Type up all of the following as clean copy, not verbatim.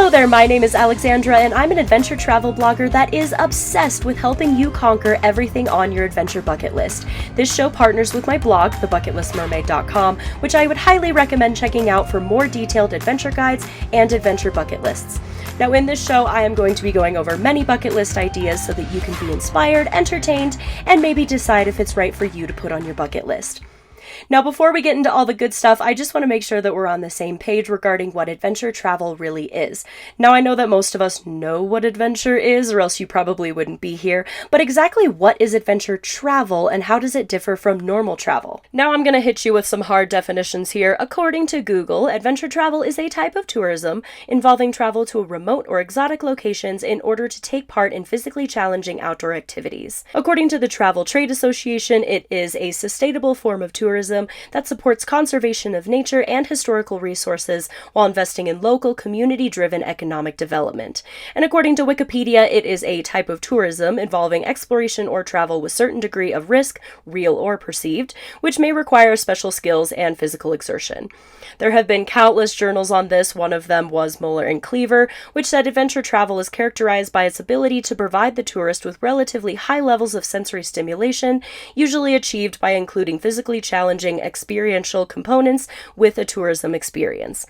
Hello there, my name is Alexandra, and I'm an adventure travel blogger that is obsessed with helping you conquer everything on your adventure bucket list. This show partners with my blog, thebucketlistmermaid.com, which I would highly recommend checking out for more detailed adventure guides and adventure bucket lists. Now in this show, I am going to be going over many bucket list ideas so that you can be inspired, entertained, and maybe decide if it's right for you to put on your bucket list. Now, before we get into all the good stuff, I just want to make sure that we're on the same page regarding what adventure travel really is. Now, I know that most of us know what adventure is, or else you probably wouldn't be here, but exactly what is adventure travel and how does it differ from normal travel? Now, I'm going to hit you with some hard definitions here. According to Google, adventure travel is a type of tourism involving travel to remote or exotic locations in order to take part in physically challenging outdoor activities. According to the Travel Trade Association, it is a sustainable form of tourism that supports conservation of nature and historical resources while investing in local, community-driven economic development. And according to Wikipedia, it is a type of tourism involving exploration or travel with certain degree of risk, real or perceived, which may require special skills and physical exertion. There have been countless journals on this. One of them was Muller and Cleaver, which said adventure travel is characterized by its ability to provide the tourist with relatively high levels of sensory stimulation, usually achieved by including physically challenging experiential components with a tourism experience.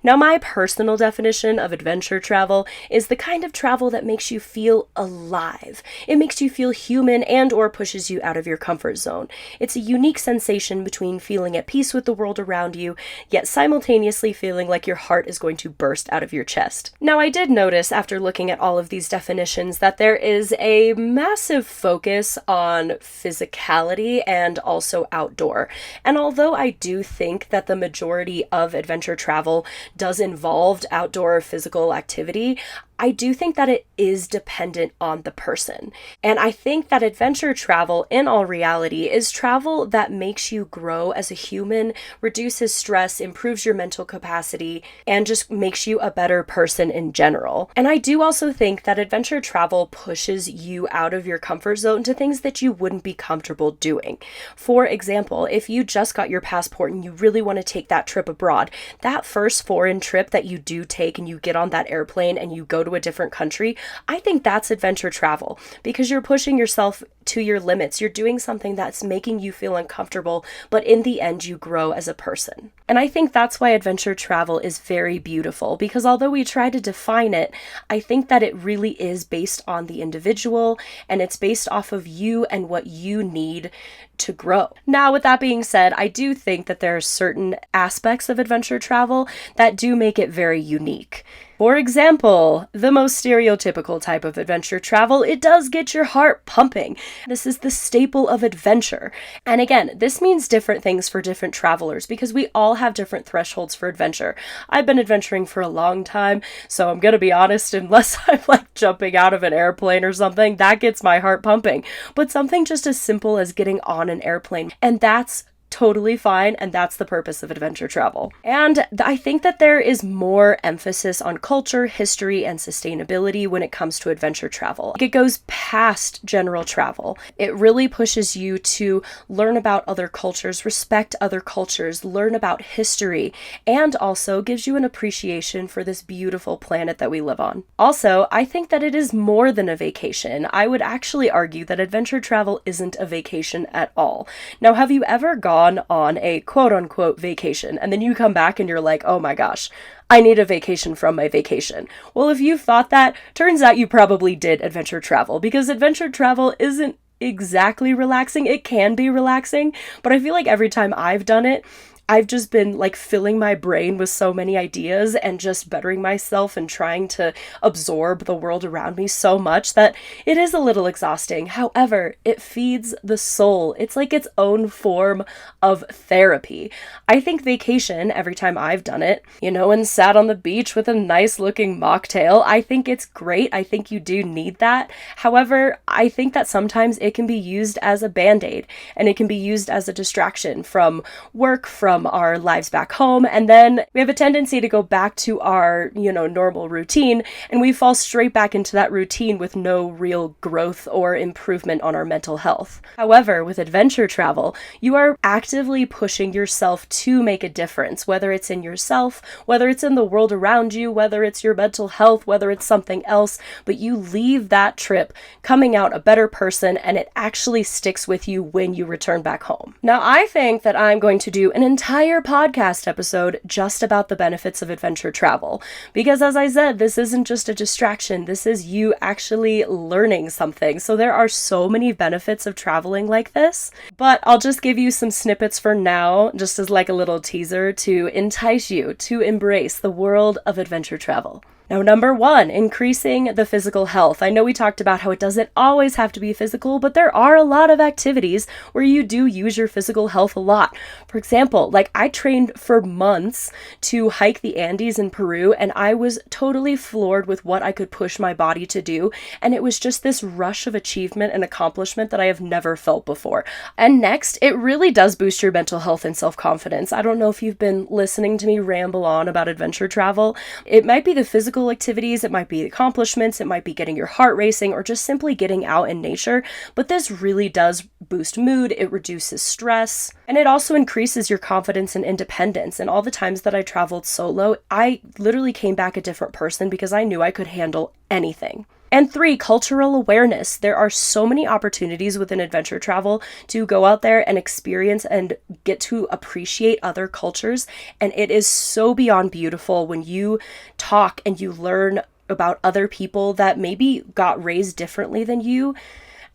Now, my personal definition of adventure travel is the kind of travel that makes you feel alive. It makes you feel human and or pushes you out of your comfort zone. It's a unique sensation between feeling at peace with the world around you, yet simultaneously feeling like your heart is going to burst out of your chest. Now, I did notice after looking at all of these definitions that there is a massive focus on physicality and also outdoor. And although I do think that the majority of adventure travel does involve outdoor physical activity, I do think that it is dependent on the person. And I think that adventure travel, in all reality, is travel that makes you grow as a human, reduces stress, improves your mental capacity, and just makes you a better person in general. And I do also think that adventure travel pushes you out of your comfort zone to things that you wouldn't be comfortable doing. For example, if you just got your passport and you really want to take that trip abroad, that first foreign trip that you do take and you get on that airplane and you go to a different country, I think that's adventure travel because you're pushing yourself to your limits. You're doing something that's making you feel uncomfortable, but in the end, you grow as a person. And I think that's why adventure travel is very beautiful because although we try to define it, I think that it really is based on the individual and it's based off of you and what you need to grow. Now, with that being said, I do think that there are certain aspects of adventure travel that do make it very unique. For example, the most stereotypical type of adventure travel, it does get your heart pumping. This is the staple of adventure. And again, this means different things for different travelers because we all have different thresholds for adventure. I've been adventuring for a long time, so I'm gonna be honest, unless I'm like jumping out of an airplane or something, that gets my heart pumping. But something just as simple as getting on an airplane, and that's totally fine, and that's the purpose of adventure travel. And I think that there is more emphasis on culture, history, and sustainability when it comes to adventure travel. It goes past general travel. It really pushes you to learn about other cultures, respect other cultures, learn about history, and also gives you an appreciation for this beautiful planet that we live on. Also, I think that it is more than a vacation. I would actually argue that adventure travel isn't a vacation at all. Now, have you ever gone on a quote-unquote vacation and then you come back and you're like, oh my gosh, I need a vacation from my vacation? Well, if you thought that, turns out you probably did adventure travel because adventure travel isn't exactly relaxing. It can be relaxing, but I feel like every time I've done it, I've just been like filling my brain with so many ideas and just bettering myself and trying to absorb the world around me so much that it is a little exhausting. However, it feeds the soul. It's like its own form of therapy. I think vacation, every time I've done it, and sat on the beach with a nice looking mocktail, I think it's great. I think you do need that. However, I think that sometimes it can be used as a band-aid and it can be used as a distraction from work, from from our lives back home, and then we have a tendency to go back to our, normal routine, and we fall straight back into that routine with no real growth or improvement on our mental health. However, with adventure travel, you are actively pushing yourself to make a difference, whether it's in yourself, whether it's in the world around you, whether it's your mental health, whether it's something else, but you leave that trip coming out a better person, and it actually sticks with you when you return back home. Now, I think that I'm going to do an entire podcast episode just about the benefits of adventure travel, because as I said, this isn't just a distraction, this is you actually learning something. So there are so many benefits of traveling like this, but I'll just give you some snippets for now, just as like a little teaser to entice you to embrace the world of adventure travel. Now, number 1, increasing the physical health. I know we talked about how it doesn't always have to be physical, but there are a lot of activities where you do use your physical health a lot. For example, like I trained for months to hike the Andes in Peru, and I was totally floored with what I could push my body to do. And it was just this rush of achievement and accomplishment that I have never felt before. And next, it really does boost your mental health and self-confidence. I don't know if you've been listening to me ramble on about adventure travel. It might be the physical activities, it might be accomplishments, it might be getting your heart racing, or just simply getting out in nature, but this really does boost mood, it reduces stress, and it also increases your confidence and independence. And all the times that I traveled solo, I literally came back a different person because I knew I could handle anything. And 3, cultural awareness. There are so many opportunities within adventure travel to go out there and experience and get to appreciate other cultures. And it is so beyond beautiful when you talk and you learn about other people that maybe got raised differently than you.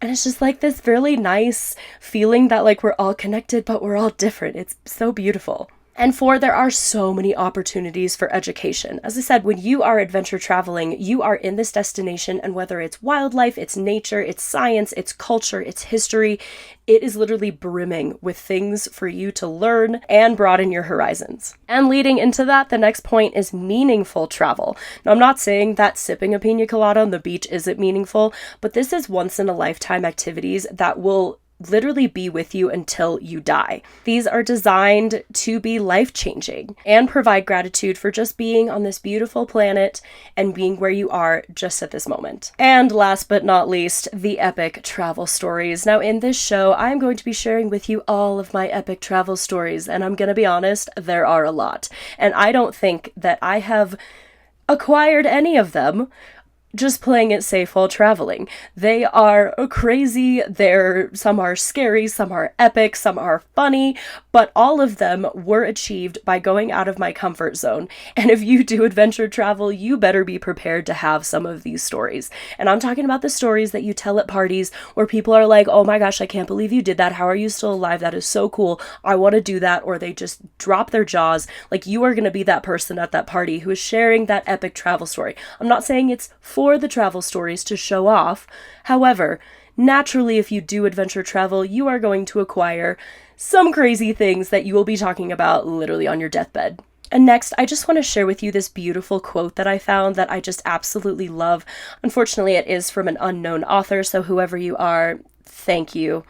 And it's just like this really nice feeling that like we're all connected, but we're all different. It's so beautiful. And 4, there are so many opportunities for education. As I said, when you are adventure traveling, you are in this destination, and whether it's wildlife, it's nature, it's science, it's culture, it's history, it is literally brimming with things for you to learn and broaden your horizons. And leading into that, the next point is meaningful travel. Now, I'm not saying that sipping a pina colada on the beach isn't meaningful, but this is once-in-a-lifetime activities that will literally be with you until you die. These are designed to be life-changing and provide gratitude for just being on this beautiful planet and being where you are just at this moment. And last but not least, the epic travel stories. Now, in this show, I'm going to be sharing with you all of my epic travel stories, and I'm gonna be honest, there are a lot. And I don't think that I have acquired any of them just playing it safe while traveling. They are crazy, some are scary, some are epic, some are funny, but all of them were achieved by going out of my comfort zone. And if you do adventure travel, you better be prepared to have some of these stories. And I'm talking about the stories that you tell at parties where people are like, oh my gosh, I can't believe you did that. How are you still alive? That is so cool. I want to do that. Or they just drop their jaws. Like, you are going to be that person at that party who is sharing that epic travel story. I'm not saying it's for the travel stories to show off. However, naturally, if you do adventure travel, you are going to acquire some crazy things that you will be talking about literally on your deathbed. And next, I just want to share with you this beautiful quote that I found that I just absolutely love. Unfortunately, it is from an unknown author, so whoever you are, thank you.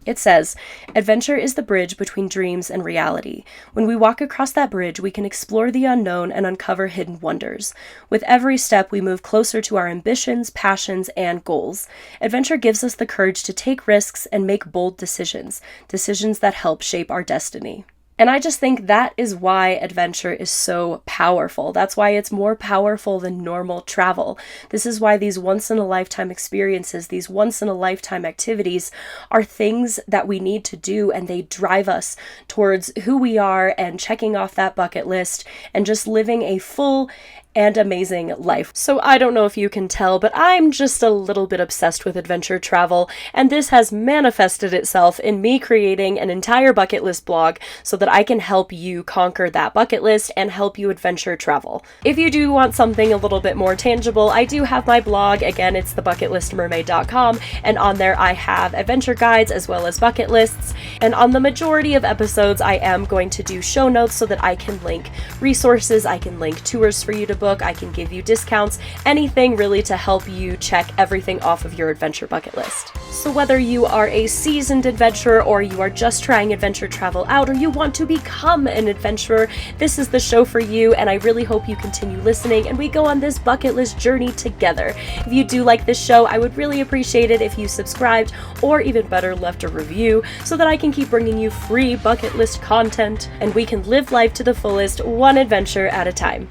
It says, "Adventure is the bridge between dreams and reality. When we walk across that bridge, we can explore the unknown and uncover hidden wonders. With every step, we move closer to our ambitions, passions, and goals. Adventure gives us the courage to take risks and make bold decisions, decisions that help shape our destiny." And I just think that is why adventure is so powerful. That's why it's more powerful than normal travel. This is why these once-in-a-lifetime experiences, these once-in-a-lifetime activities are things that we need to do, and they drive us towards who we are and checking off that bucket list and just living a full and amazing life. So I don't know if you can tell, but I'm just a little bit obsessed with adventure travel, and this has manifested itself in me creating an entire bucket list blog so that I can help you conquer that bucket list and help you adventure travel. If you do want something a little bit more tangible, I do have my blog. Again, it's thebucketlistmermaid.com, and on there I have adventure guides as well as bucket lists. And on the majority of episodes, I am going to do show notes so that I can link resources, I can link tours for you to book, book, I can give you discounts, anything really to help you check everything off of your adventure bucket list. So whether you are a seasoned adventurer or you are just trying adventure travel out or you want to become an adventurer, this is the show for you, and I really hope you continue listening and we go on this bucket list journey together. If you do like this show, I would really appreciate it if you subscribed, or even better, left a review so that I can keep bringing you free bucket list content and we can live life to the fullest, one adventure at a time.